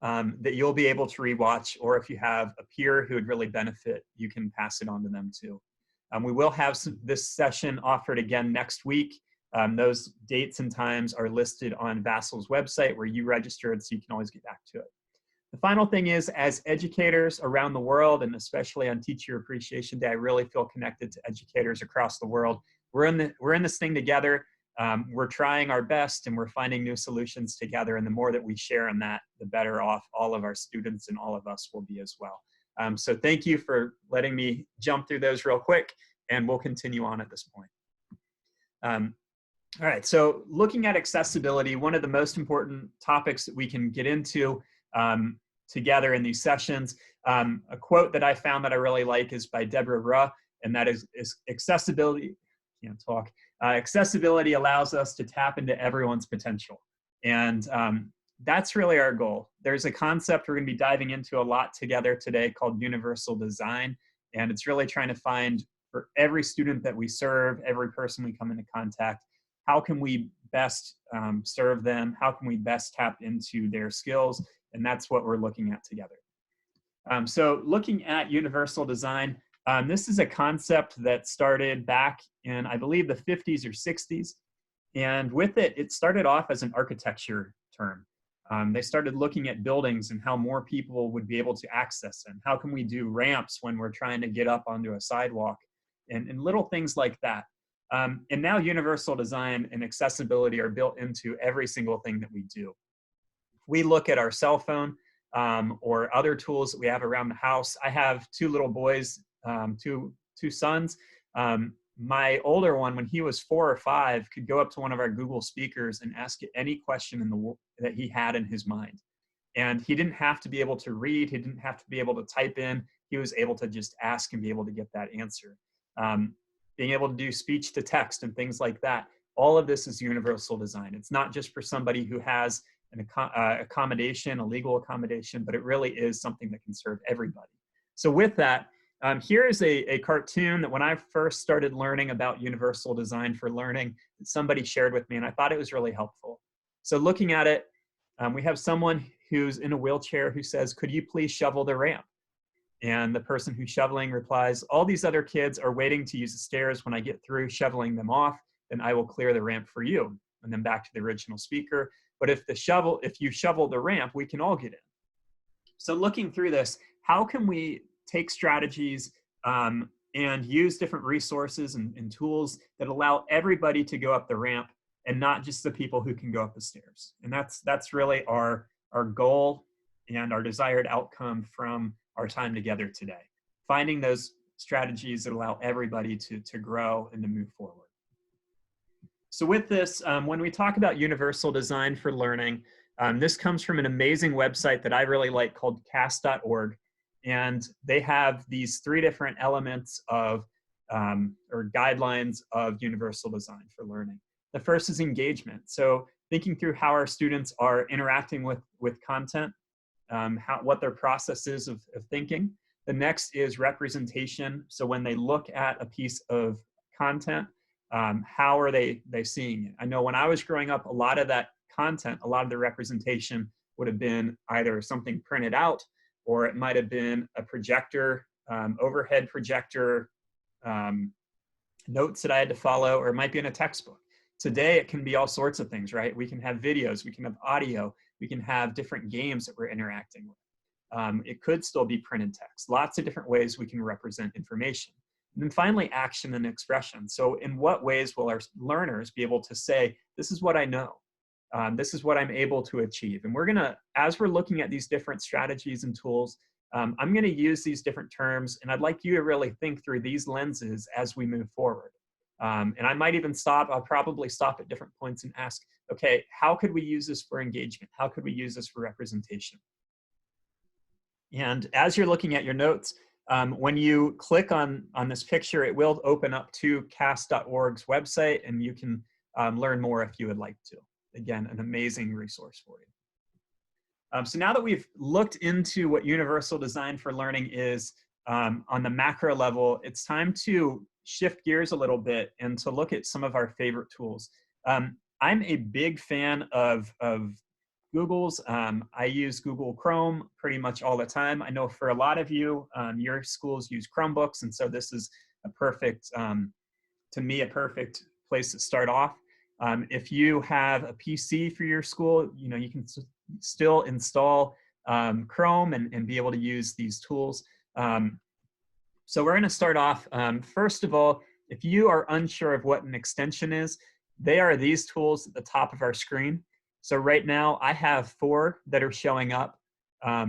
that you'll be able to rewatch, or if you have a peer who would really benefit, you can pass it on to them too. We will have this session offered again next week. Those dates and times are listed on Vassal's website where you registered, so you can always get back to it. The final thing is, as educators around the world, and especially on Teacher Appreciation Day, I really feel connected to educators across the world. We're in this thing together. We're trying our best, and we're finding new solutions together. And the more that we share in that, the better off all of our students and all of us will be as well. So thank you for letting me jump through those real quick, and we'll continue on at this point. All right, so looking at accessibility, one of the most important topics that we can get into together in these sessions, a quote that I found that I really like is by Deborah Ruh, and that is accessibility, can't talk, accessibility allows us to tap into everyone's potential. And that's really our goal. There's a concept we're going to be diving into a lot together today called universal design. And it's really trying to find, for every student that we serve, every person we come into contact, how can we best serve them? How can we best tap into their skills? And that's what we're looking at together. So looking at universal design, this is a concept that started back in, I believe, the 50s or 60s. And with it, it started off as an architecture term. They started looking at buildings and how more people would be able to access them. How can we do ramps when we're trying to get up onto a sidewalk, and little things like that. And now universal design and accessibility are built into every single thing that we do. We look at our cell phone or other tools that we have around the house. I have two little boys, two sons. My older one, when he was 4 or 5, could go up to one of our Google speakers and ask it any question in the that he had in his mind. And he didn't have to be able to read. He didn't have to be able to type in. He was able to just ask and be able to get that answer. Being able to do speech to text and things like that. All of this is universal design. It's not just for somebody who has an accommodation, a legal accommodation, but it really is something that can serve everybody. So with that, here is a cartoon that when I first started learning about universal design for learning, that somebody shared with me, and I thought it was really helpful. So looking at it, we have someone who's in a wheelchair who says, "Could you please shovel the ramp?" And the person who's shoveling replies, "All these other kids are waiting to use the stairs. When I get through shoveling them off, then I will clear the ramp for you." And then back to the original speaker, "But if you shovel the ramp, we can all get in." So looking through this, how can we take strategies and use different resources and tools that allow everybody to go up the ramp and not just the people who can go up the stairs? And that's really our goal and our desired outcome from our time together today. Finding those strategies that allow everybody to grow and to move forward. So with this, when we talk about universal design for learning, this comes from an amazing website that I really like called CAST.org. And they have these 3 different elements of, or guidelines of universal design for learning. The first is engagement. So thinking through how our students are interacting with content, what their process is of thinking. The next is representation. So when they look at a piece of content, how are they seeing it? I know when I was growing up, a lot of that content, a lot of the representation would have been either something printed out, or it might have been a projector, overhead projector, notes that I had to follow, or it might be in a textbook. Today, it can be all sorts of things, right? We can have videos, we can have audio, we can have different games that we're interacting with. It could still be printed text. Lots of different ways we can represent information. And then finally, action and expression. So in what ways will our learners be able to say, this is what I know, this is what I'm able to achieve? And we're gonna, as we're looking at these different strategies and tools, I'm gonna use these different terms, and I'd like you to really think through these lenses as we move forward. And I might even I'll probably stop at different points and ask, okay, how could we use this for engagement? How could we use this for representation? And as you're looking at your notes, when you click on this picture, it will open up to CAST.org's website, and you can learn more if you would like to. Again, an amazing resource for you. So now that we've looked into what universal design for learning is on the macro level, it's time to shift gears a little bit and to look at some of our favorite tools. I'm a big fan of Google's. I use Google Chrome pretty much all the time. I know for a lot of you, your schools use Chromebooks, and so this is a perfect, to me, a perfect place to start off. If you have a PC for your school, you know, you can still install Chrome and be able to use these tools. So we're going to start off, first of all, if you are unsure of what an extension is, they are these tools at the top of our screen. So right now I have 4 that are showing up,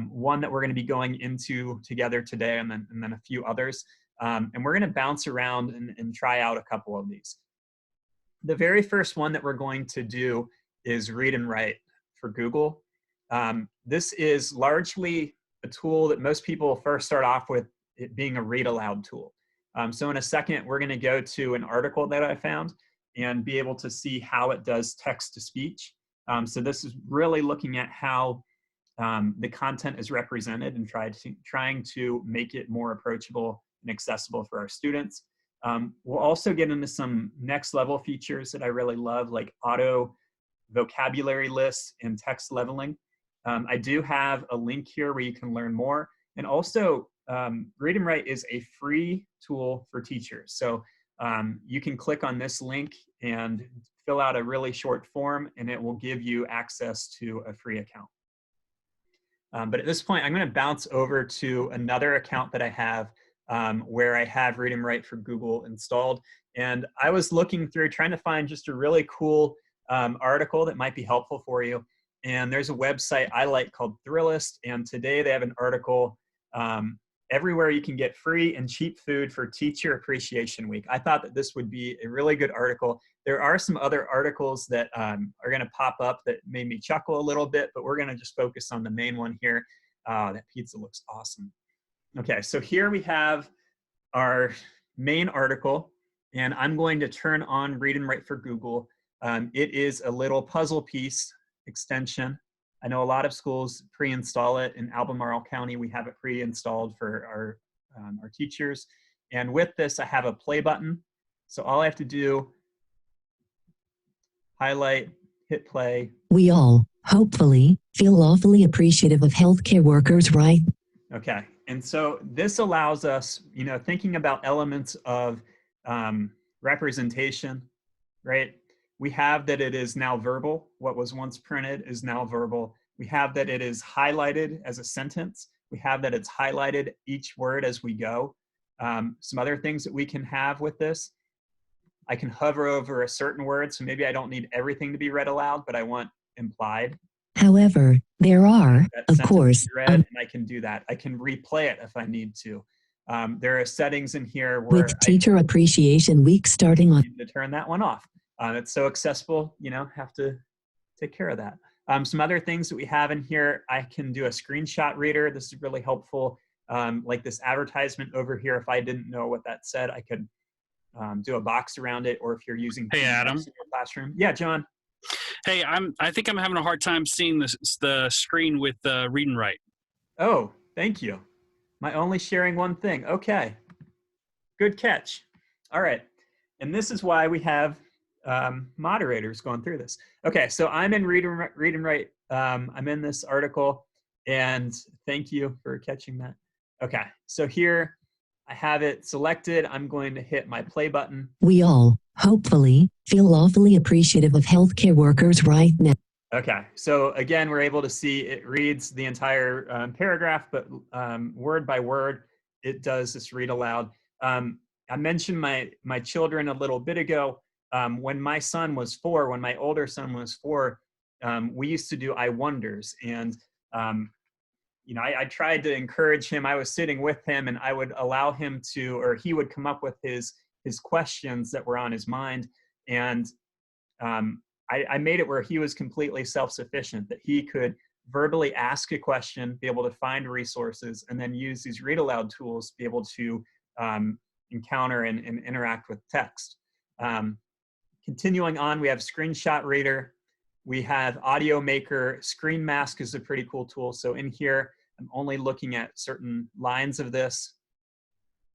one that we're going to be going into together today, and then a few others. And we're going to bounce around and try out a couple of these. The very first one that we're going to do is Read and Write for Google. This is largely a tool that most people first start off with, it being a read aloud tool. So in a second, we're going to go to an article that I found and be able to see how it does text to speech. So this is really looking at how the content is represented and trying to make it more approachable and accessible for our students. We'll also get into some next level features that I really love, like auto vocabulary lists and text leveling. I do have a link here where you can learn more. And also, Read and Write is a free tool for teachers. So you can click on this link and fill out a really short form, and it will give you access to a free account. But at this point, I'm going to bounce over to another account that I have where I have Read and Write for Google installed. And I was looking through, trying to find just a really cool article that might be helpful for you. And there's a website I like called Thrillist. And today they have an article, everywhere you can get free and cheap food for Teacher Appreciation Week. I thought that this would be a really good article. There are some other articles that are going to pop up that made me chuckle a little bit, but we're going to just focus on the main one here. That pizza looks awesome. Okay, so here we have our main article, and I'm going to turn on Read and Write for Google. It is a little puzzle piece extension. I know a lot of schools pre-install it. In Albemarle County, we have it pre-installed for our teachers. And with this, I have a play button. So all I have to do, highlight, hit play. We all, hopefully, feel awfully appreciative of healthcare workers, right? Okay, and so this allows us, you know, thinking about elements of representation, right? We have that it is now verbal. What was once printed is now verbal. We have that it is highlighted as a sentence. We have that it's highlighted each word as we go. Some other things that we can have with this, I can hover over a certain word, so maybe I don't need everything to be read aloud, but I want implied. However, there are, of course, read, and I can do that. I can replay it if I need to. There are settings in here where with Teacher Appreciation Week starting on to turn that one off. It's so accessible, you know, have to take care of that. Some other things that we have in here, I can do a screenshot reader. This is really helpful. Like this advertisement over here, if I didn't know what that said, I could do a box around it, or if you're using Hey, Adam. in your classroom. Yeah, John. Hey, I think I'm having a hard time seeing the screen with Read and Write. Oh, thank you. My only sharing one thing. Okay, good catch. All right, and this is why we have moderators going through this. Okay, so I'm in Read and Write. I'm in this article, and thank you for catching that. Okay, so here I have it selected. I'm going to hit my play button. We all, hopefully, feel awfully appreciative of healthcare workers right now. Okay, so again, we're able to see it reads the entire paragraph, but word by word, it does this read aloud. I mentioned my children a little bit ago. When my son was 4, when my older son was 4, we used to do I Wonders, and you know, I tried to encourage him. I was sitting with him, and I would allow him to, or he would come up with his questions that were on his mind, and I made it where he was completely self-sufficient, that he could verbally ask a question, be able to find resources, and then use these read aloud tools to be able to encounter and interact with text. Continuing on, we have Screenshot Reader. We have Audio Maker. Screen Mask is a pretty cool tool. So in here, I'm only looking at certain lines of this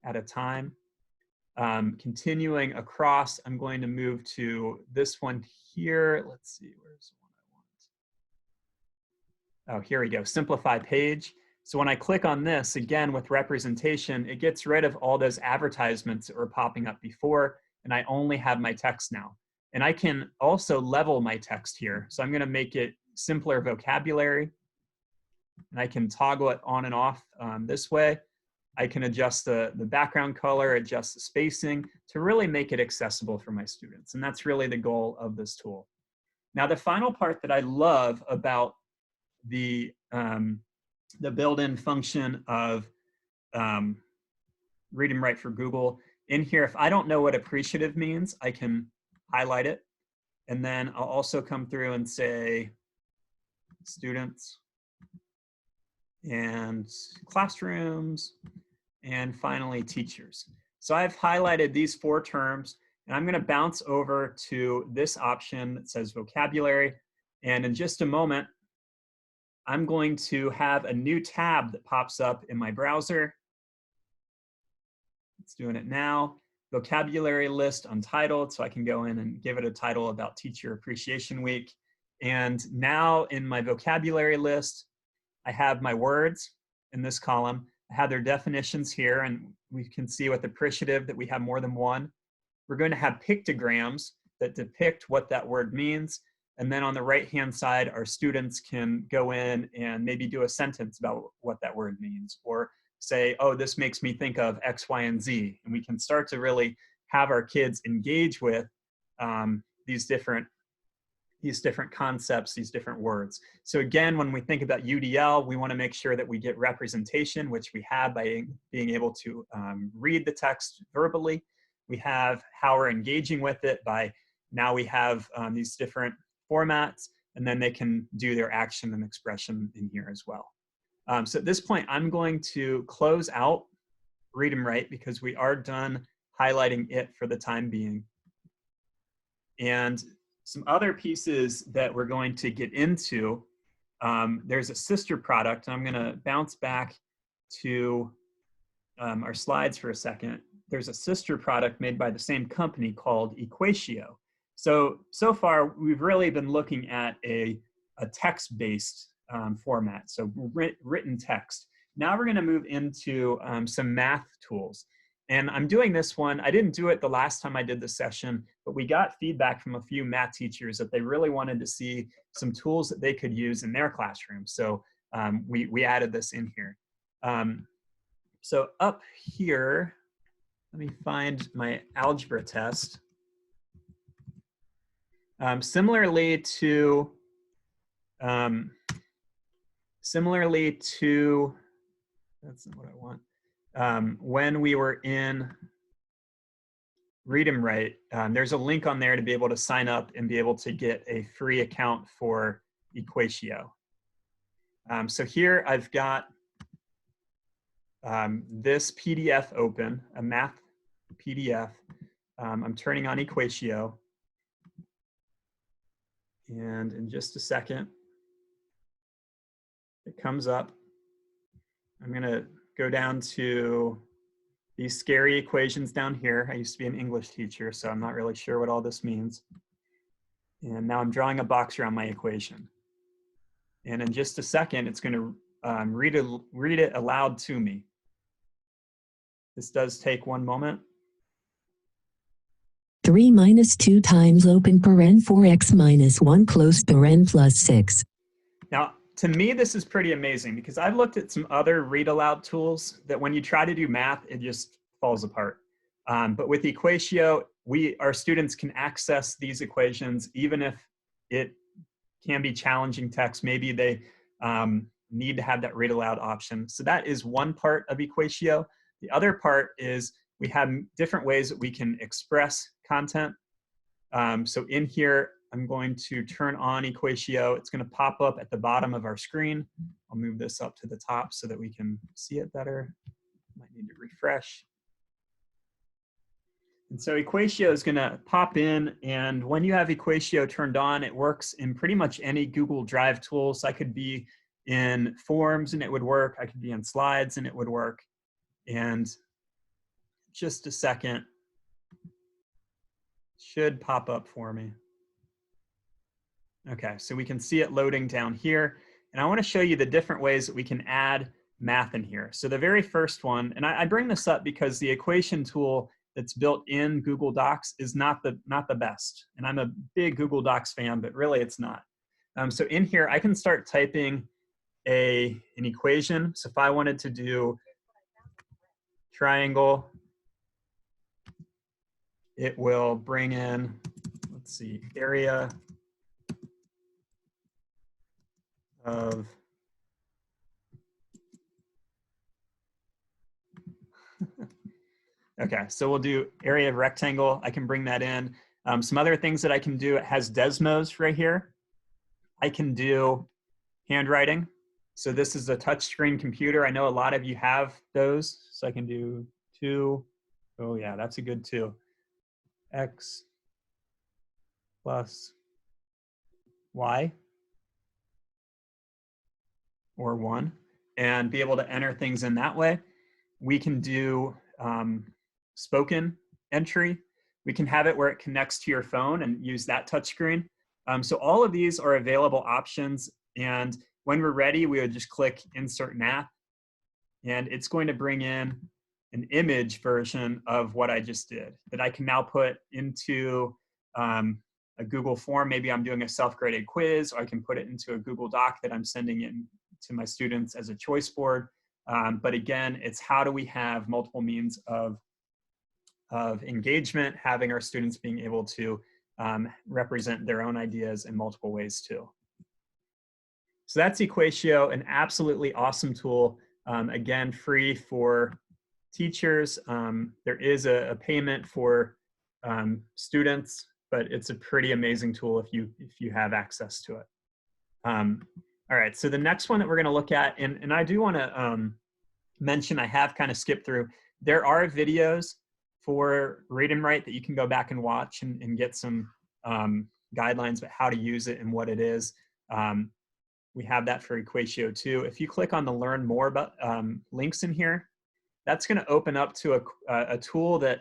at a time. Continuing across, I'm going to move to this one here. Let's see, where's the one Oh, here we go, simplify page. So when I click on this, again, with representation, it gets rid of all those advertisements that were popping up before, and I only have my text now. And I can also level my text here. So I'm gonna make it simpler vocabulary, and I can toggle it on and off this way. I can adjust the background color, adjust the spacing to really make it accessible for my students. And that's really the goal of this tool. Now, the final part that I love about the built-in function of Read and Write for Google, in here, if I don't know what appreciative means, I can highlight it. And then I'll also come through and say students and classrooms, and finally teachers. So I've highlighted these 4 terms, and I'm gonna bounce over to this option that says vocabulary. And in just a moment, I'm going to have a new tab that pops up in my browser. It's doing it now. Vocabulary list untitled, so I can go in and give it a title about Teacher Appreciation Week. And now in my vocabulary list, I have my words in this column. I have their definitions here, and we can see with appreciative that we have more than one. We're going to have pictograms that depict what that word means. And then on the right-hand side, our students can go in and maybe do a sentence about what that word means, or say, oh, this makes me think of X, Y, and Z. And we can start to really have our kids engage with these different concepts, these different words. So again, when we think about UDL, we want to make sure that we get representation, which we have by being able to read the text verbally. We have how we're engaging with it by now we have these different formats, and then they can do their action and expression in here as well. So at this point, I'm going to close out Read and Write because we are done highlighting it for the time being. And some other pieces that we're going to get into, there's a sister product. I'm gonna bounce back to our slides for a second. There's a sister product made by the same company called Equatio. So far, we've really been looking at a text-based format, so written text. Now we're gonna move into some math tools. And I'm doing this one, I didn't do it the last time I did the session, but we got feedback from a few math teachers that they really wanted to see some tools that they could use in their classroom. So we added this in here. So up here, let me find my algebra test. Similarly to, that's not what I want. When we were in Read and Write, there's a link on there to be able to sign up and be able to get a free account for Equatio. So here I've got this PDF open, a math PDF. I'm turning on Equatio. And in just a second, it comes up. I'm gonna go down to these scary equations down here. I used to be an English teacher, so I'm not really sure what all this means. And now I'm drawing a box around my equation. And in just a second, it's gonna read it aloud to me. This does take 1 moment. 3 minus 2 times open paren 4x minus 1 close paren plus 6. Now, to me, this is pretty amazing because I've looked at some other read aloud tools that when you try to do math, it just falls apart. But with Equatio, our students can access these equations even if it can be challenging text. Maybe they need to have that read aloud option. So that is one part of Equatio. The other part is we have different ways that we can express content. So in here, I'm going to turn on Equatio. It's going to pop up at the bottom of our screen. I'll move this up to the top so that we can see it better. Might need to refresh. And so Equatio is going to pop in, and when you have Equatio turned on, it works in pretty much any Google Drive tool. So I could be in Forms and it would work. I could be in Slides and it would work. And just a second, should pop up for me. Okay, so we can see it loading down here. And I want to show you the different ways that we can add math in here. So the very first one, and I bring this up because the equation tool that's built in Google Docs is not the best. And I'm a big Google Docs fan, but really it's not. So in here, I can start typing an equation. So if I wanted to do triangle, it will bring in, let's see, area of okay, so we'll do area of rectangle. I can bring that in. Some other things that I can do, it has Desmos right here. I can do handwriting. So this is a touchscreen computer. I know a lot of you have those. So I can do 2. Oh yeah, that's a good 2. X plus Y or 1, and be able to enter things in that way. We can do spoken entry. We can have it where it connects to your phone and use that touchscreen. So all of these are available options. And when we're ready, we would just click Insert Math. And it's going to bring in an image version of what I just did that I can now put into a Google form. Maybe I'm doing a self-graded quiz, or I can put it into a Google Doc that I'm sending in to my students as a choice board. But again, it's how do we have multiple means of engagement, having our students being able to represent their own ideas in multiple ways too. So that's Equatio, an absolutely awesome tool. Again, free for teachers. There is a payment for students, but it's a pretty amazing tool if you have access to it. All right, so the next one that we're going to look at, and I do want to mention, I have kind of skipped through, there are videos for Read and Write that you can go back and watch and get some guidelines about how to use it and what it is. We have that for Equatio too. If you click on the Learn More about links in here, that's going to open up to a tool that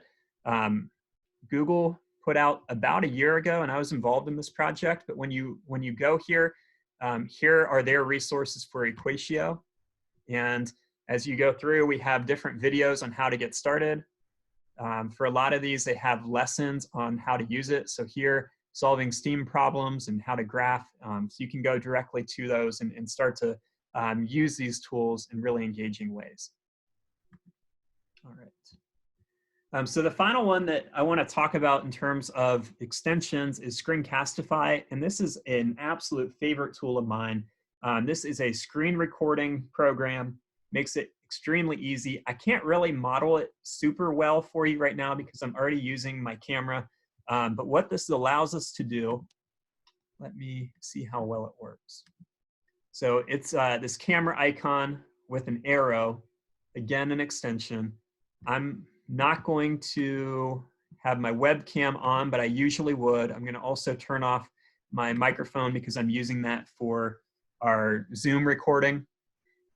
Google put out about a year ago, and I was involved in this project. But when you go here, here are their resources for Equatio. And as you go through, we have different videos on how to get started. For a lot of these, they have lessons on how to use it. So here, solving STEAM problems and how to graph. So you can go directly to those and start to use these tools in really engaging ways. All right. So the final one that I want to talk about in terms of extensions is Screencastify. And this is an absolute favorite tool of mine. This is a screen recording program, makes it extremely easy. I can't really model it super well for you right now because I'm already using my camera. But what this allows us to do, let me see how well it works. So it's this camera icon with an arrow, again, an extension. I'm not going to have my webcam on, but I usually would. I'm going to also turn off my microphone because I'm using that for our Zoom recording.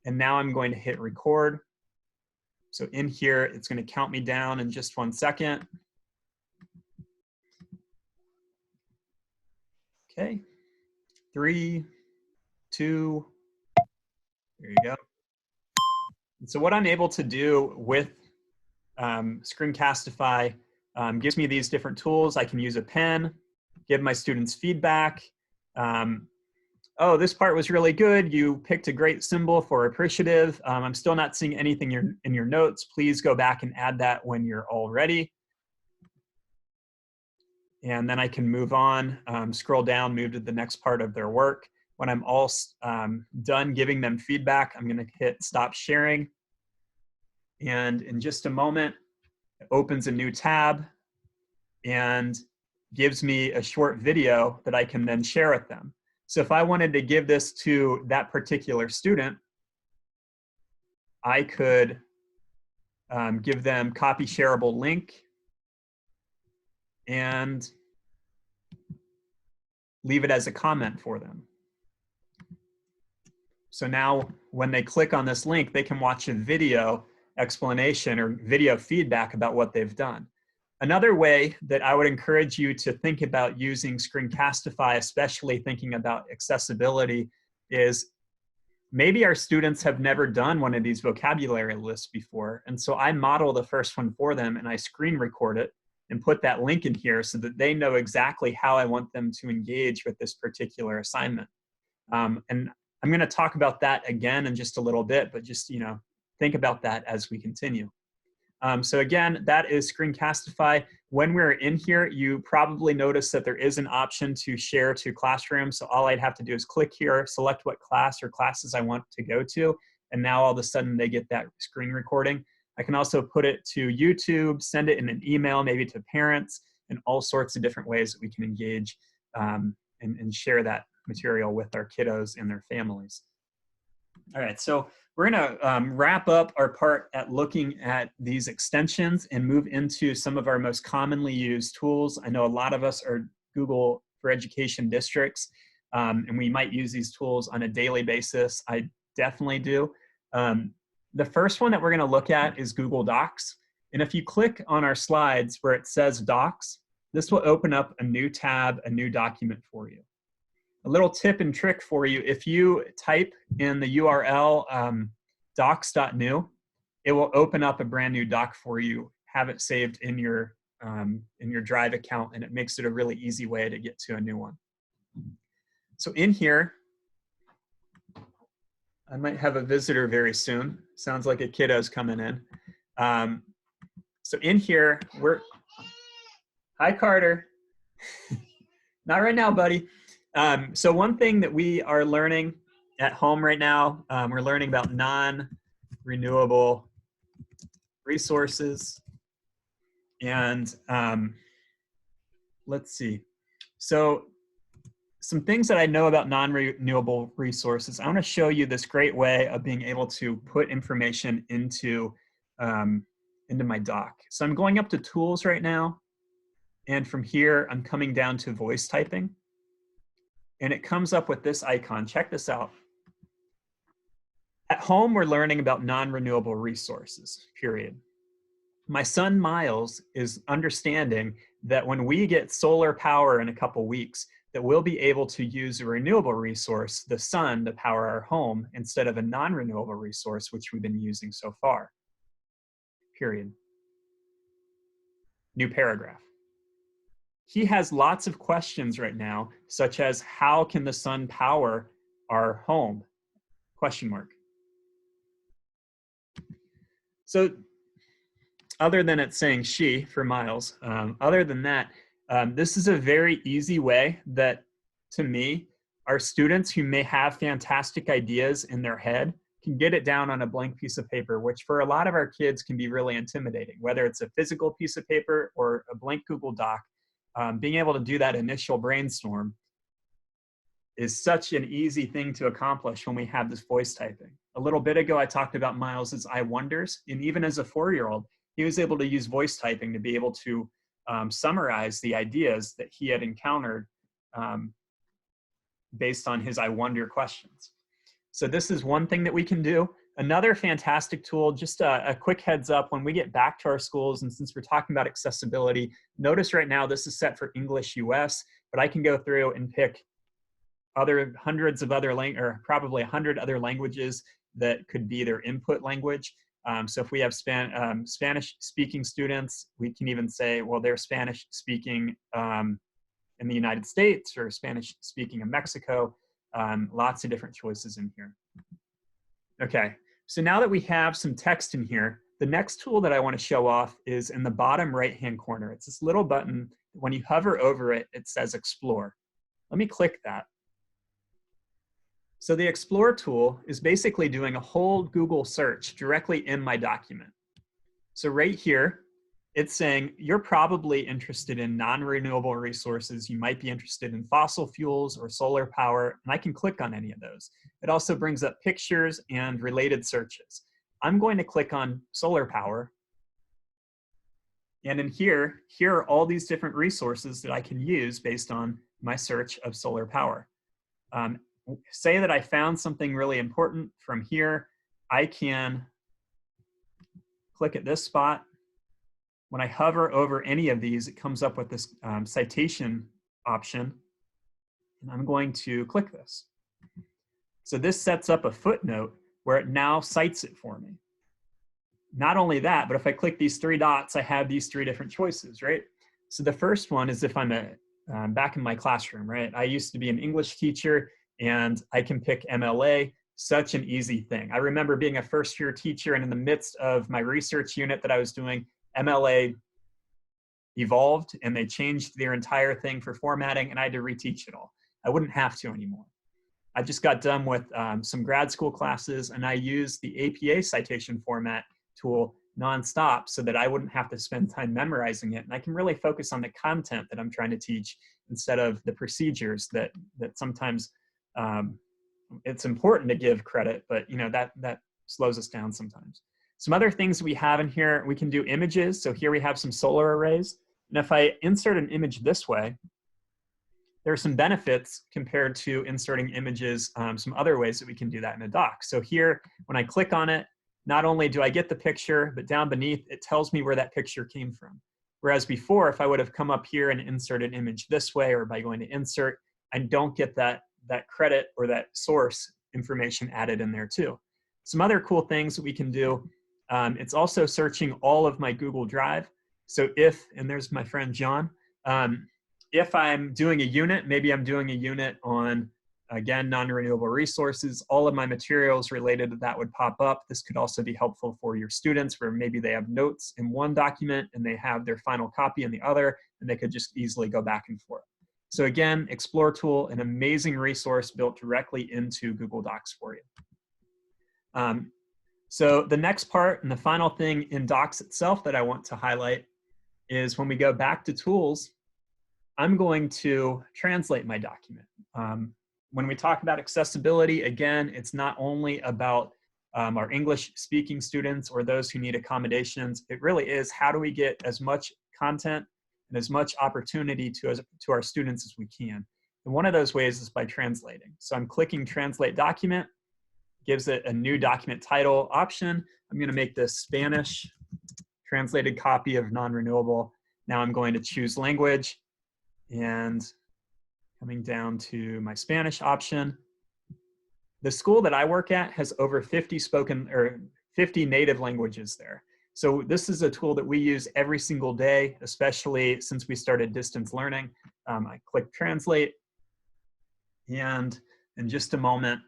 And now I'm going to hit record. So in here, it's going to count me down in just 1 second. Okay, 3, 2, there you go. And so what I'm able to do with Screencastify gives me these different tools. I can use a pen, give my students feedback. Oh, this part was really good. You picked a great symbol for appreciative. I'm still not seeing anything in your notes. Please go back and add that when you're all ready. And then I can move on, scroll down, move to the next part of their work. When I'm all done giving them feedback, I'm going to hit stop sharing. And in just a moment, it opens a new tab and gives me a short video that I can then share with them. So if I wanted to give this to that particular student, I could give them copy shareable link and leave it as a comment for them. So now when they click on this link, they can watch a video explanation or video feedback about what they've done. Another way that I would encourage you to think about using Screencastify, especially thinking about accessibility, is maybe our students have never done one of these vocabulary lists before. And so I model the first one for them and I screen record it and put that link in here so that they know exactly how I want them to engage with this particular assignment. And I'm going to talk about that again in just a little bit, but just, think about that as we continue. So again, that is Screencastify. When we're in here, you probably notice that there is an option to share to Classroom. So all I'd have to do is click here, select what class or classes I want to go to, and now all of a sudden they get that screen recording. I can also put it to YouTube, send it in an email, maybe to parents, and all sorts of different ways that we can engage and share that material with our kiddos and their families. All right, so we're gonna wrap up our part at looking at these extensions and move into some of our most commonly used tools. I know a lot of us are Google for Education districts, and we might use these tools on a daily basis. I definitely do. The first one that we're gonna look at is Google Docs. And if you click on our slides where it says Docs, this will open up a new tab, a new document for you. A little tip and trick for you, if you type in the URL docs.new, it will open up a brand new doc for you, have it saved in your Drive account, and it makes it a really easy way to get to a new one. So in here, I might have a visitor very soon. Sounds like a kiddo's coming in. So in here, hi Carter. Not right now, buddy. So one thing that we are learning at home right now, we're learning about non-renewable resources. And let's see. So some things that I know about non-renewable resources. I want to show you this great way of being able to put information into my doc. So I'm going up to Tools right now. And from here, I'm coming down to Voice Typing. And it comes up with this icon. Check this out. At home, we're learning about non-renewable resources, period. My son, Miles, is understanding that when we get solar power in a couple weeks, that we'll be able to use a renewable resource, the sun, to power our home instead of a non-renewable resource, which we've been using so far, period. New paragraph. He has lots of questions right now, such as how can the sun power our home? Question mark. So other than it saying she for Miles, other than that, this is a very easy way that, to me, our students who may have fantastic ideas in their head can get it down on a blank piece of paper, which for a lot of our kids can be really intimidating, whether it's a physical piece of paper or a blank Google Doc. Being able to do that initial brainstorm is such an easy thing to accomplish when we have this voice typing. A little bit ago, I talked about Miles's I wonders, and even as a 4-year-old, he was able to use voice typing to be able to summarize the ideas that he had encountered based on his I wonder questions. So this is one thing that we can do. Another fantastic tool, just a quick heads up, when we get back to our schools, and since we're talking about accessibility, notice right now this is set for English US, but I can go through and pick hundreds of other or probably 100 other languages that could be their input language. So if we have Spanish speaking students, we can even say, well, they're Spanish speaking in the United States or Spanish speaking in Mexico. Lots of different choices in here. Okay. So now that we have some text in here, the next tool that I want to show off is in the bottom right-hand corner. It's this little button. When you hover over it, it says Explore. Let me click that. So the Explore tool is basically doing a whole Google search directly in my document. So right here, it's saying you're probably interested in non-renewable resources. You might be interested in fossil fuels or solar power, and I can click on any of those. It also brings up pictures and related searches. I'm going to click on solar power. And in here are all these different resources that I can use based on my search of solar power. Say that I found something really important from here. I can click at this spot. When I hover over any of these, it comes up with this citation option, and I'm going to click this. So this sets up a footnote where it now cites it for me. Not only that, but if I click these three dots, I have these three different choices, right? So the first one is if I'm back in my classroom, right? I used to be an English teacher and I can pick MLA, such an easy thing. I remember being a first-year teacher, and in the midst of my research unit that I was doing, MLA evolved and they changed their entire thing for formatting, and I had to reteach it all. I wouldn't have to anymore. I just got done with some grad school classes, and I used the APA citation format tool nonstop so that I wouldn't have to spend time memorizing it. And I can really focus on the content that I'm trying to teach instead of the procedures that sometimes it's important to give credit, but that slows us down sometimes. Some other things we have in here, we can do images. So here we have some solar arrays. And if I insert an image this way, there are some benefits compared to inserting images, some other ways that we can do that in a doc. So here, when I click on it, not only do I get the picture, but down beneath, it tells me where that picture came from. Whereas before, if I would have come up here and inserted an image this way, or by going to insert, I don't get that credit or that source information added in there too. Some other cool things that we can do, it's also searching all of my Google Drive. So if, and there's my friend John, if I'm doing a unit, maybe I'm doing a unit on, again, non-renewable resources, all of my materials related to that would pop up. This could also be helpful for your students where maybe they have notes in one document and they have their final copy in the other, and they could just easily go back and forth. So again, Explore tool, an amazing resource built directly into Google Docs for you. So the next part and the final thing in Docs itself that I want to highlight is when we go back to tools, I'm going to translate my document. When we talk about accessibility, again, it's not only about our English speaking students or those who need accommodations. It really is, how do we get as much content and as much opportunity to our students as we can? And one of those ways is by translating. So I'm clicking Translate Document, gives it a new document title option. I'm going to make this Spanish translated copy of non-renewable. Now I'm going to choose language, and coming down to my Spanish option. The school that I work at has over 50 native languages there. So this is a tool that we use every single day, especially since we started distance learning. I click Translate, and in just a moment,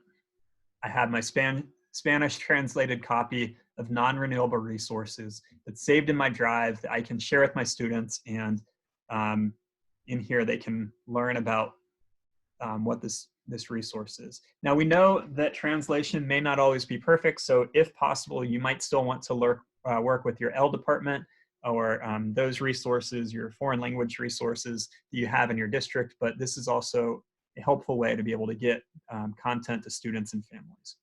I have my Spanish translated copy of non-renewable resources that's saved in my drive that I can share with my students, and in here they can learn about what this resource is. Now we know that translation may not always be perfect, so if possible, you might still want to work with your L department or those resources, your foreign language resources that you have in your district, but this is also a helpful way to be able to get content to students and families.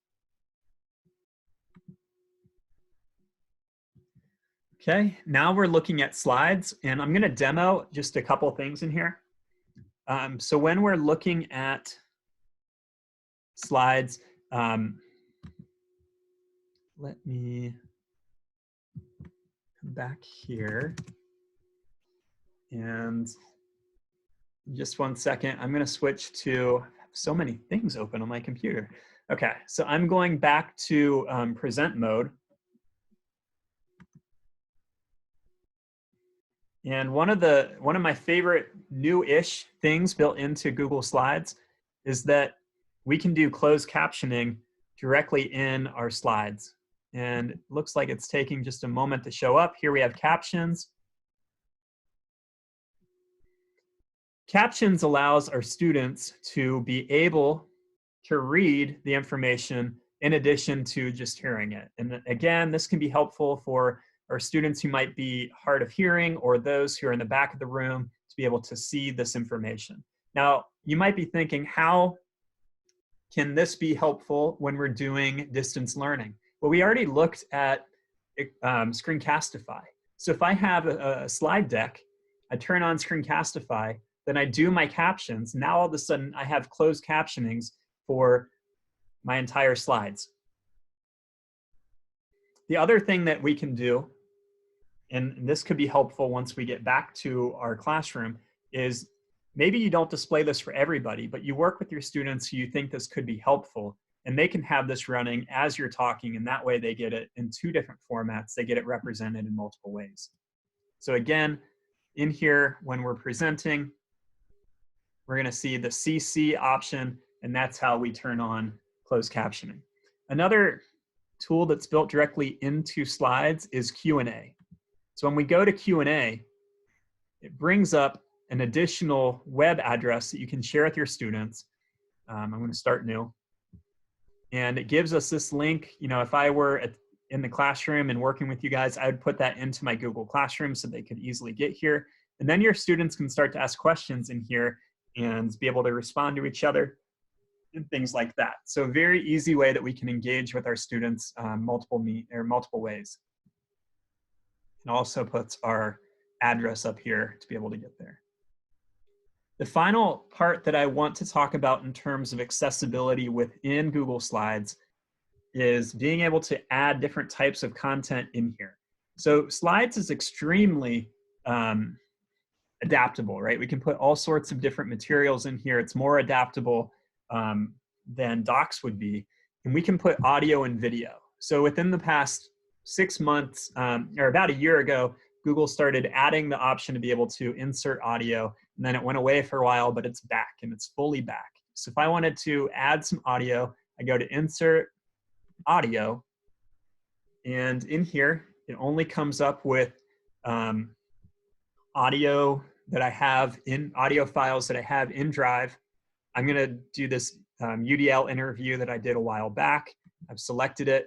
Okay, now we're looking at slides, and I'm gonna demo just a couple things in here. So when we're looking at slides, let me come back here, and just one second, I'm gonna switch to, so many things open on my computer. Okay, so I'm going back to present mode. And one of my favorite new-ish things built into Google Slides is that we can do closed captioning directly in our slides. And it looks like it's taking just a moment to show up. Here we have captions. Captions allows our students to be able to read the information in addition to just hearing it. And again, this can be helpful for our students who might be hard of hearing or those who are in the back of the room to be able to see this information. Now, you might be thinking, how can this be helpful when we're doing distance learning? Well, we already looked at Screencastify. So if I have a slide deck, I turn on Screencastify, then I do my captions. Now all of a sudden I have closed captionings for my entire slides. The other thing that we can do, and this could be helpful once we get back to our classroom, is maybe you don't display this for everybody, but you work with your students who you think this could be helpful. and they can have this running as you're talking, and that way they get it in 2 different formats. They get it represented in multiple ways. So again, in here, when we're presenting, we're going to see the CC option, and that's how we turn on closed captioning. Another tool that's built directly into slides is Q&A. So when we go to Q&A, it brings up an additional web address that you can share with your students. I'm going to start new. And it gives us this link. You know, if I were in the classroom and working with you guys, I would put that into my Google Classroom so they could easily get here. And then your students can start to ask questions in here and be able to respond to each other and things like that. So a very easy way that we can engage with our students multiple ways. It also puts our address up here to be able to get there. The final part that I want to talk about in terms of accessibility within Google Slides is being able to add different types of content in here. So Slides is extremely adaptable, right? We can put all sorts of different materials in here. It's more adaptable than Docs would be. And we can put audio and video. So within the past 6 months, or about a year ago, Google started adding the option to be able to insert audio, and then it went away for a while, but it's back, and it's fully back. So if I wanted to add some audio, I go to Insert Audio, and in here, it only comes up with audio that I have in audio files that I have in Drive. I'm going to do this UDL interview that I did a while back. I've selected it,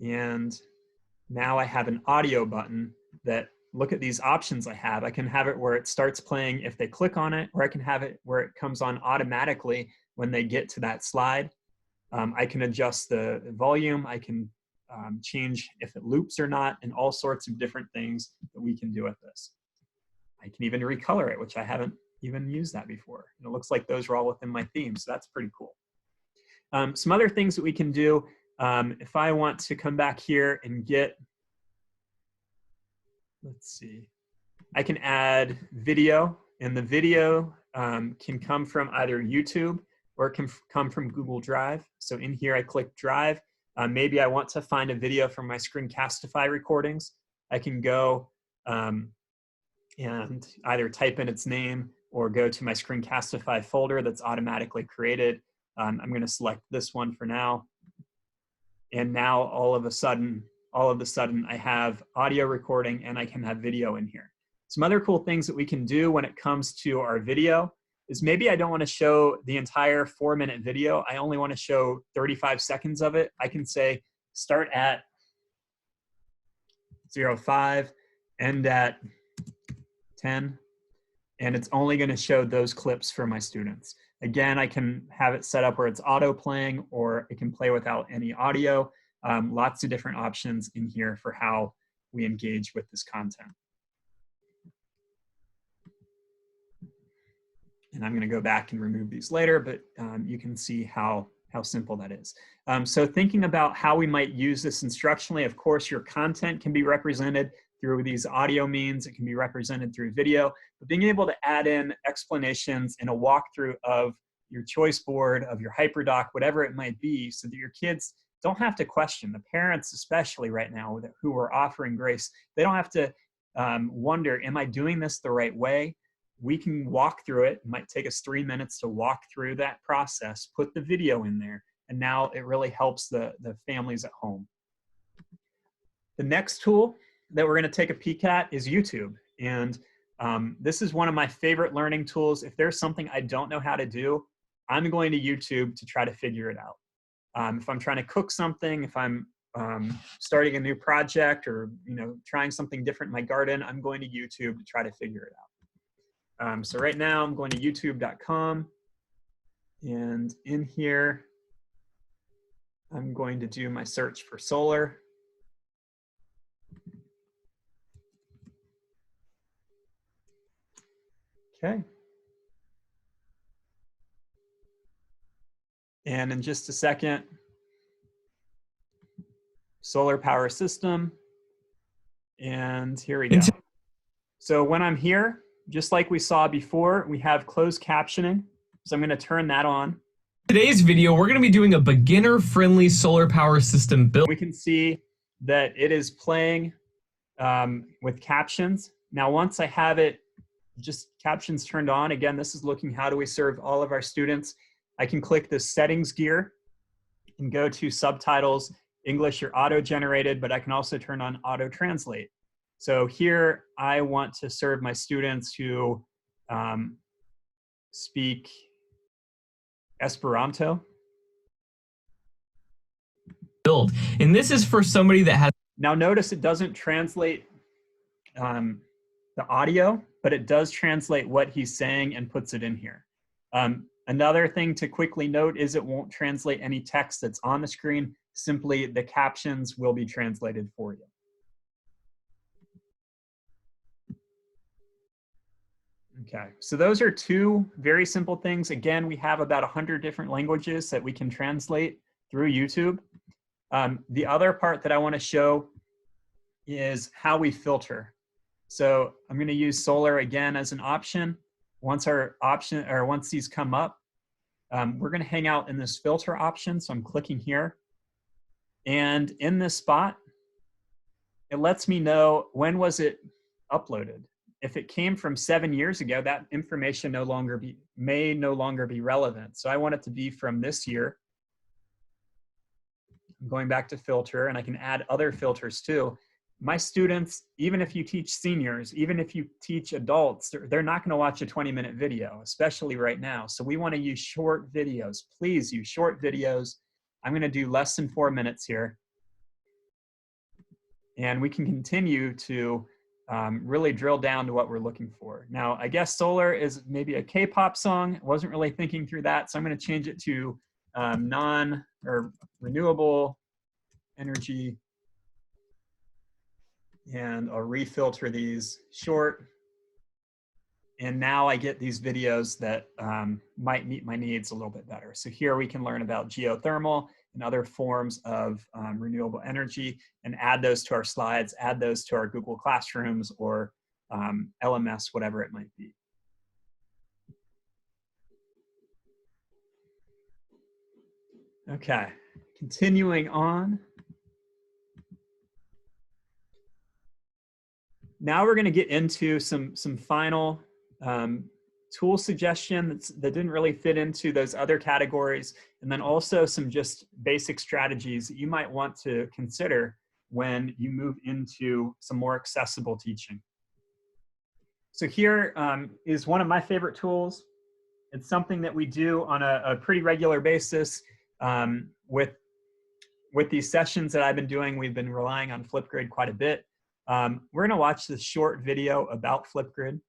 and now I have an audio button that, look at these options I have. I can have it where it starts playing if they click on it, or I can have it where it comes on automatically when they get to that slide. I can adjust the volume. I can change if it loops or not, and all sorts of different things that we can do with this. I can even recolor it, which I haven't even used that before. And it looks like those are all within my theme, so that's pretty cool. Some other things that we can do, if I want to come back here and get, let's see, I can add video, and the video can come from either YouTube or it can come from Google Drive. So in here, I click Drive. Maybe I want to find a video from my Screencastify recordings. I can go and either type in its name or go to my Screencastify folder that's automatically created. I'm going to select this one for now. And now all of a sudden, I have audio recording and I can have video in here. Some other cool things that we can do when it comes to our video is maybe I don't want to show the entire 4-minute video. I only want to show 35 seconds of it. I can say start at 05, end at 10, and it's only going to show those clips for my students. Again, I can have it set up where it's auto playing, or it can play without any audio. Lots of different options in here for how we engage with this content. And I'm going to go back and remove these later, but you can see how simple that is. So thinking about how we might use this instructionally, of course, your content can be represented through these audio means. It can be represented through video, but being able to add in explanations and a walkthrough of your choice board, of your HyperDoc, whatever it might be, so that your kids don't have to question. The parents, especially right now, who are offering grace, they don't have to wonder, am I doing this the right way? We can walk through it. It might take us 3 minutes to walk through that process, put the video in there, and now it really helps the families at home. The next tool that we're going to take a peek at is YouTube. And this is one of my favorite learning tools. If there's something I don't know how to do, I'm going to YouTube to try to figure it out. If I'm trying to cook something, if I'm starting a new project, or trying something different in my garden, I'm going to YouTube to try to figure it out. So right now I'm going to youtube.com, and in here I'm going to do my search for solar. Okay. And in just a second, solar power system, and here we go. So when I'm here, just like we saw before, we have closed captioning. So I'm going to turn that on. Today's video, we're going to be doing a beginner-friendly solar power system build. We can see that it is playing with captions. Now, once I have it, just captions turned on, again, this is looking how do we serve all of our students. I can click the settings gear and go to subtitles, English or auto-generated, but I can also turn on auto-translate. So here I want to serve my students who speak Esperanto. Build. And this is for somebody that has... Now notice it doesn't translate the audio, but it does translate what he's saying and puts it in here. Another thing to quickly note is it won't translate any text that's on the screen. Simply the captions will be translated for you. Okay, so those are two very simple things. Again, we have about 100 different languages that we can translate through YouTube. The other part that I want to show is how we filter. So I'm going to use Solar again as an option. Once once these come up, we're going to hang out in this filter option. So I'm clicking here. And in this spot, it lets me know when was it uploaded. If it came from 7 years ago, that information may no longer be relevant. So I want it to be from this year. I'm going back to filter, and I can add other filters too. My students, even if you teach seniors, even if you teach adults, they're not going to watch a 20-minute video, especially right now. So we want to use short videos. Please use short videos. I'm going to do less than 4 minutes here. And we can continue to really drill down to what we're looking for. Now, I guess Solar is maybe a K-pop song. I wasn't really thinking through that, so I'm going to change it to renewable energy. And I'll refilter these short. And now I get these videos that might meet my needs a little bit better. So here we can learn about geothermal and other forms of renewable energy and add those to our slides, add those to our Google Classrooms or LMS, whatever it might be. Okay, continuing on. Now we're going to get into some final tool suggestions that didn't really fit into those other categories, and then also some just basic strategies that you might want to consider when you move into some more accessible teaching. So here is one of my favorite tools. It's something that we do on a pretty regular basis with these sessions that I've been doing. We've been relying on Flipgrid quite a bit. We're going to watch this short video about Flipgrid.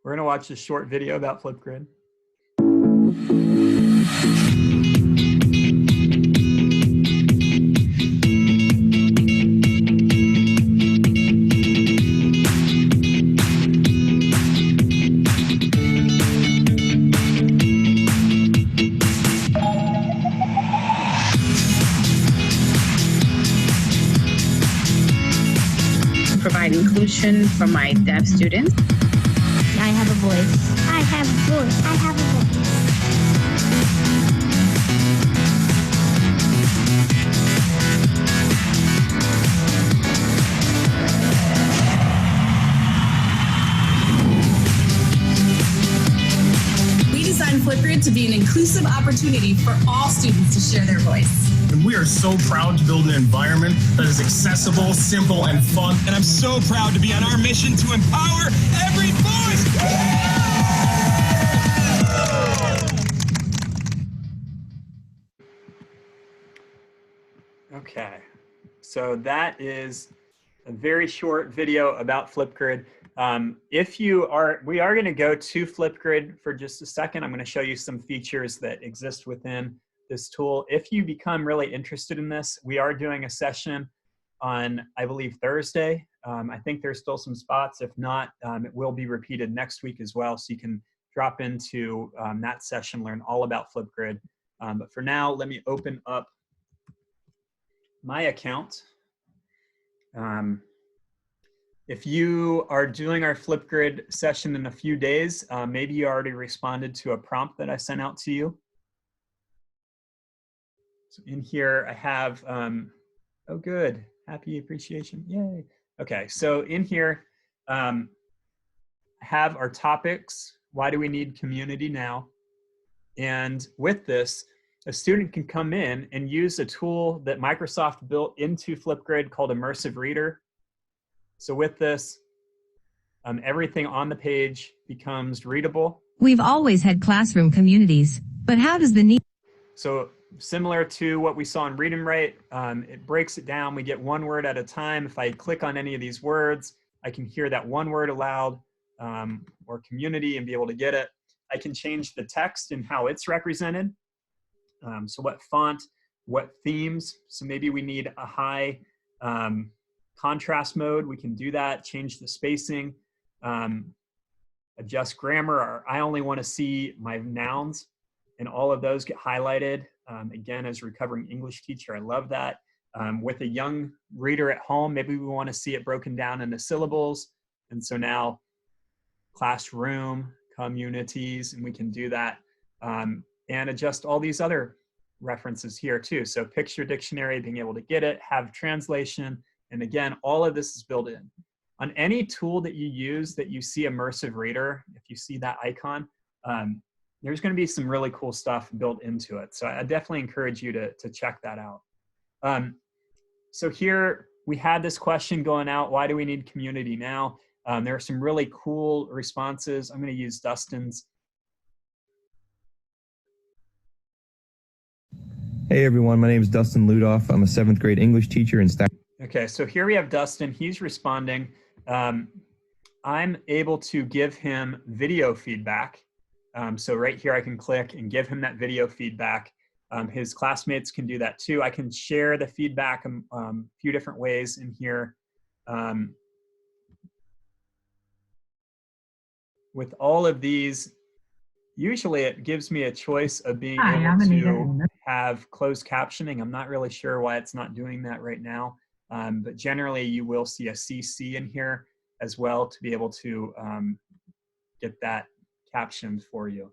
We're going to watch this short video about Flipgrid. Provide inclusion for my deaf students. I have a voice. I have a voice. I have a voice. We designed Flipgrid to be an inclusive opportunity for all students to share their voice. And we are so proud to build an environment that is accessible, simple, and fun. And I'm so proud to be on our mission to empower every voice. Okay, so that is a very short video about Flipgrid. We are going to go to Flipgrid for just a second. I'm going to show you some features that exist within this tool. If you become really interested in this, we are doing a session on, I believe, Thursday. I think there's still some spots. If not, it will be repeated next week as well. So you can drop into that session, learn all about Flipgrid. But for now, let me open up my account. If you are doing our Flipgrid session in a few days, maybe you already responded to a prompt that I sent out to you. So in here I have, oh good, happy appreciation, yay. Okay, so in here I have our topics. Why do we need community now? And with this, a student can come in and use a tool that Microsoft built into Flipgrid called Immersive Reader. So with this, everything on the page becomes readable. We've always had classroom communities, but how does the need? So similar to what we saw in Read and Write, it breaks it down. We get one word at a time. If I click on any of these words, I can hear that one word aloud, or community, and be able to get it. I can change the text and how it's represented. So what font, what themes. So maybe we need a high contrast mode. We can do that, change the spacing, adjust grammar, or I only want to see my nouns, and all of those get highlighted. Again, as a recovering English teacher, I love that. With a young reader at home, maybe we want to see it broken down into syllables. And so now classroom, communities, and we can do that, and adjust all these other references here too. So picture dictionary, being able to get it, have translation, and again, all of this is built in. On any tool that you use that you see Immersive Reader, if you see that icon, there's going to be some really cool stuff built into it. So I definitely encourage you to check that out. So here we had this question going out, why do we need community now? There are some really cool responses. I'm going to use Dustin's. Hey everyone, my name is Dustin Ludoff. I'm a 7th grade English teacher in Stafford. Okay, so here we have Dustin. He's responding. I'm able to give him video feedback. So right here I can click and give him that video feedback. His classmates can do that too. I can share the feedback a few different ways in here. With all of these, usually it gives me a choice of being able to have closed captioning. I'm not really sure why it's not doing that right now, but generally you will see a CC in here as well to be able to get that captioned for you.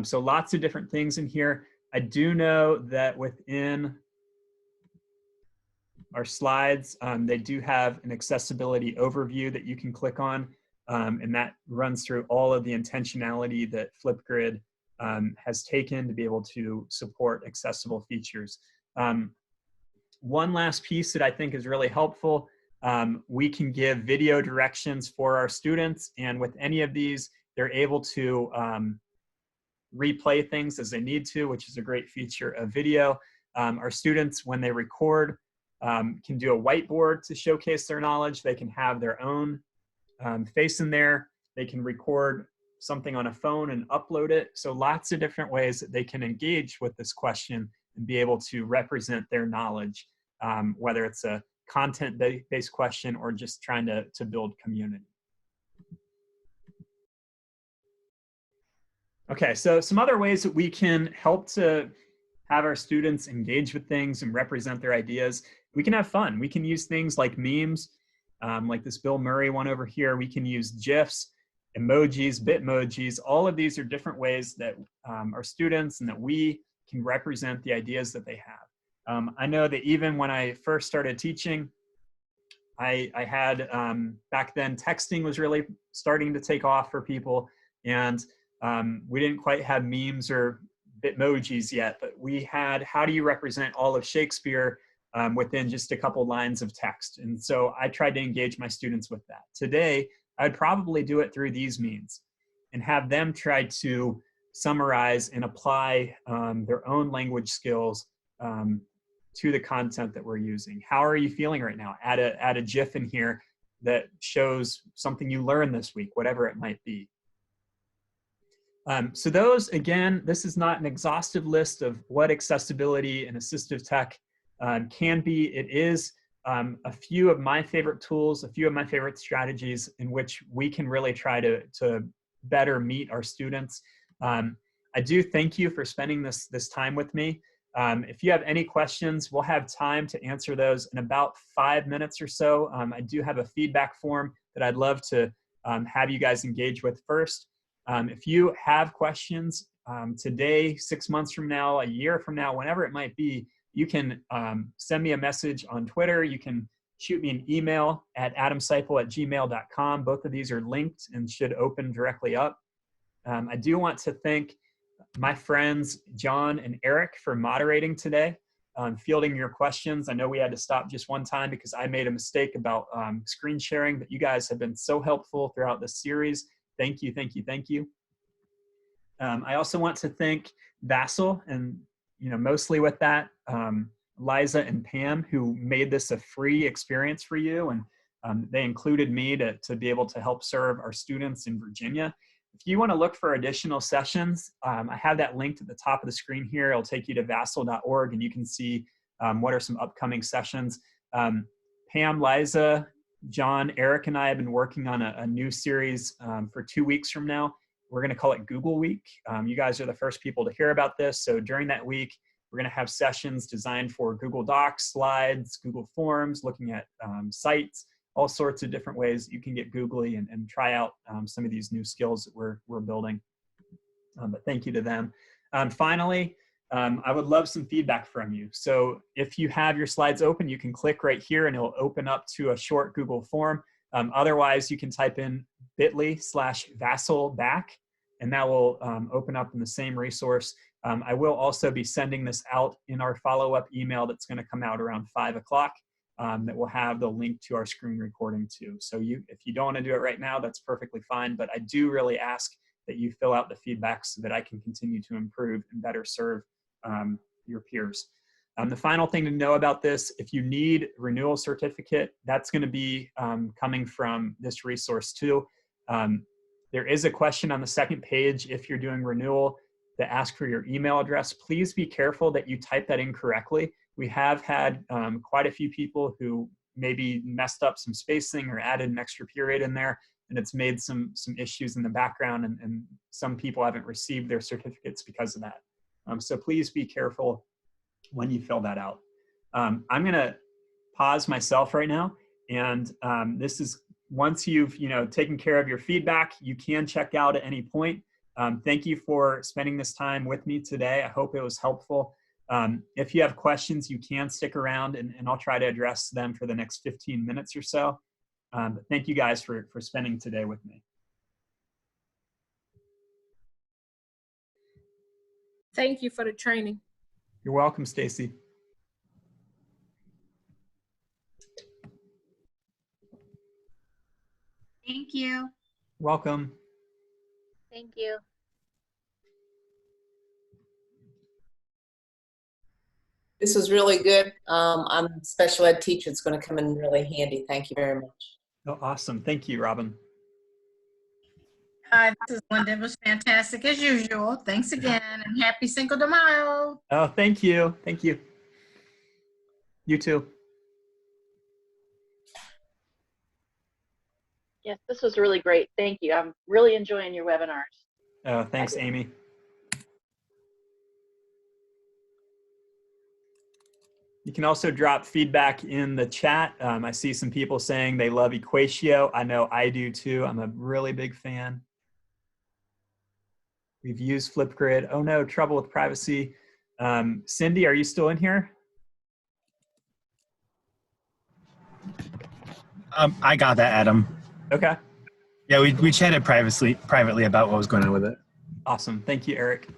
So lots of different things in here. I do know that within our slides, they do have an accessibility overview that you can click on. And that runs through all of the intentionality that Flipgrid has taken to be able to support accessible features. One last piece that I think is really helpful, we can give video directions for our students, and with any of these, they're able to replay things as they need to, which is a great feature of video. Our students, when they record, can do a whiteboard to showcase their knowledge. They can have their own face in there. They can record something on a phone and upload it. So lots of different ways that they can engage with this question and be able to represent their knowledge, whether it's a content-based question or just trying to build community. Okay, so some other ways that we can help to have our students engage with things and represent their ideas. We can have fun. We can use things like memes, like this Bill Murray one over here. We can use GIFs, emojis, Bitmojis. All of these are different ways that our students and that we can represent the ideas that they have. I know that even when I first started teaching, I had, back then, texting was really starting to take off for people, and we didn't quite have memes or Bitmojis yet, but we had, how do you represent all of Shakespeare within just a couple lines of text? And so I tried to engage my students with that. Today, I'd probably do it through these means and have them try to summarize and apply their own language skills to the content that we're using. How are you feeling right now? Add a GIF in here that shows something you learned this week, whatever it might be. So those, again, this is not an exhaustive list of what accessibility and assistive tech can be. It is a few of my favorite tools, a few of my favorite strategies in which we can really try to better meet our students. I do thank you for spending this time with me. If you have any questions, we'll have time to answer those in about 5 minutes or so. I do have a feedback form that I'd love to have you guys engage with first. If you have questions today, 6 months from now, a year from now, whenever it might be, you can send me a message on Twitter. You can shoot me an email at adamseipel@gmail.com. Both of these are linked and should open directly up. I do want to thank my friends John and Eric for moderating today, fielding your questions. I know we had to stop just one time because I made a mistake about screen sharing, but you guys have been so helpful throughout this series. Thank you, thank you, thank you. I also want to thank Vassal, and mostly with that, Liza and Pam, who made this a free experience for you, and they included me to be able to help serve our students in Virginia. If you want to look for additional sessions, I have that linked at the top of the screen here. It'll take you to vassal.org, and you can see what are some upcoming sessions. Pam, Liza, John, Eric, and I have been working on a new series for 2 weeks from now. We're going to call it Google Week. You guys are the first people to hear about this. So during that week, we're going to have sessions designed for Google Docs, slides, Google Forms, looking at sites, all sorts of different ways you can get googly and try out some of these new skills that we're building. But thank you to them. Finally, I would love some feedback from you. So if you have your slides open, you can click right here and it'll open up to a short Google form. Otherwise, you can type in bit.ly/vassalback, and that will open up in the same resource. I will also be sending this out in our follow-up email that's going to come out around 5 o'clock that will have the link to our screen recording too. So if you don't want to do it right now, that's perfectly fine, but I do really ask that you fill out the feedback so that I can continue to improve and better serve your peers. The final thing to know about this, if you need renewal certificate, that's going to be coming from this resource too. There is a question on the second page if you're doing renewal that asks for your email address. Please be careful that you type that in correctly. We have had quite a few people who maybe messed up some spacing or added an extra period in there, and it's made some issues in the background, and some people haven't received their certificates because of that. So please be careful when you fill that out. I'm gonna pause myself right now, and this is once you've taken care of your feedback, you can check out at any point. Thank you for spending this time with me today. I hope it was helpful. If you have questions, you can stick around and I'll try to address them for the next 15 minutes or so. But thank you guys for spending today with me. Thank you for the training. You're welcome, Stacy. Thank you. Welcome. Thank you. This was really good. I'm a special ed teacher. It's going to come in really handy. Thank you very much. Oh, awesome. Thank you, Robin. Hi, this is Linda. It was fantastic as usual. Thanks again, and happy Cinco de Mayo. Oh, thank you. Thank you. You too. Yes, this was really great. Thank you. I'm really enjoying your webinars. Oh, thanks, Amy. You can also drop feedback in the chat. I see some people saying they love Equatio. I know I do too. I'm a really big fan. We've used Flipgrid. Oh no, trouble with privacy. Cindy, are you still in here? I got that, Adam. Okay. Yeah, we chatted privately about what was going on with it. Awesome. Thank you, Eric.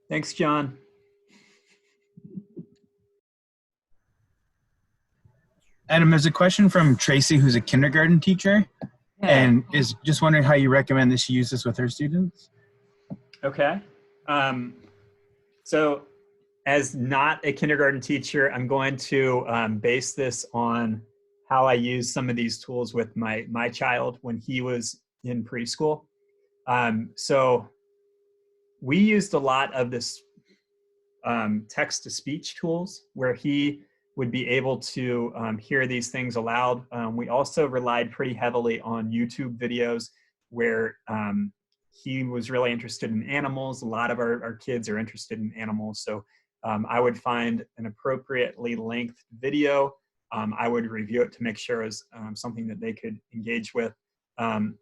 Thanks, John. Adam, there's a question from Tracy, who's a kindergarten teacher, and is just wondering how you recommend that she use this with her students. Okay. So as not a kindergarten teacher, I'm going to base this on how I use some of these tools with my child when he was in preschool. So we used a lot of this text-to-speech tools where he would be able to hear these things aloud. We also relied pretty heavily on YouTube videos where he was really interested in animals. A lot of our kids are interested in animals. So I would find an appropriately length video. I would review it to make sure it was something that they could engage with. And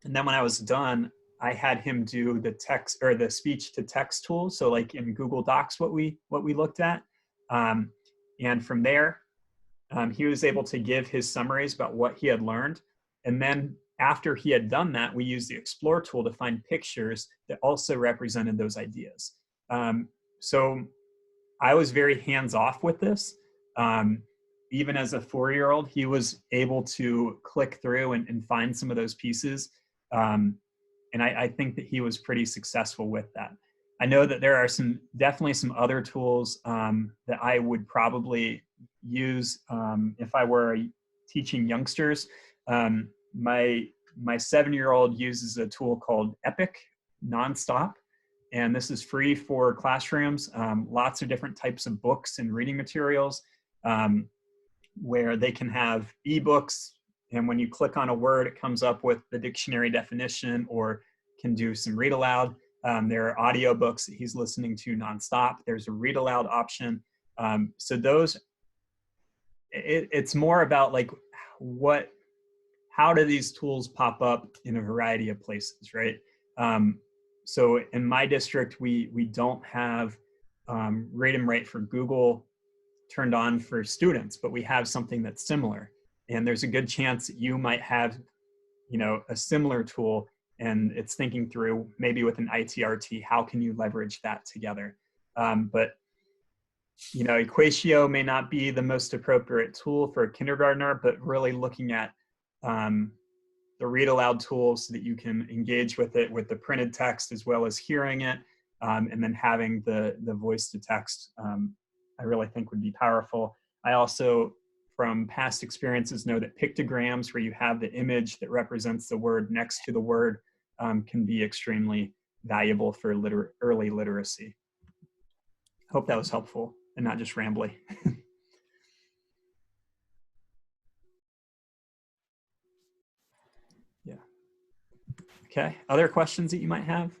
then when I was done, I had him do the text or the speech to text tool. So like in Google Docs, what we looked at. And from there, he was able to give his summaries about what he had learned. And then after he had done that, we used the Explore tool to find pictures that also represented those ideas. So I was very hands-off with this. Even as a 4-year-old, he was able to click through and find some of those pieces. And I think that he was pretty successful with that. I know that there are definitely some other tools that I would probably use if I were teaching youngsters. My 7-year-old uses a tool called Epic Nonstop, and this is free for classrooms. Lots of different types of books and reading materials where they can have ebooks, and when you click on a word, it comes up with the dictionary definition or can do some read aloud. There are audiobooks that he's listening to nonstop. There's a read aloud option. So those, it's more about like how do these tools pop up in a variety of places, right? So in my district, we don't have Read 'em Right for Google turned on for students, but we have something that's similar. And there's a good chance that you might have, a similar tool, and it's thinking through maybe with an ITRT, how can you leverage that together? But Equatio may not be the most appropriate tool for a kindergartner, but really looking at the read aloud tool so that you can engage with it with the printed text as well as hearing it, and then having the voice to text, I really think would be powerful. I also, from past experiences, know that pictograms where you have the image that represents the word next to the word can be extremely valuable for early literacy. Hope that was helpful and not just rambly. Yeah. Okay, other questions that you might have?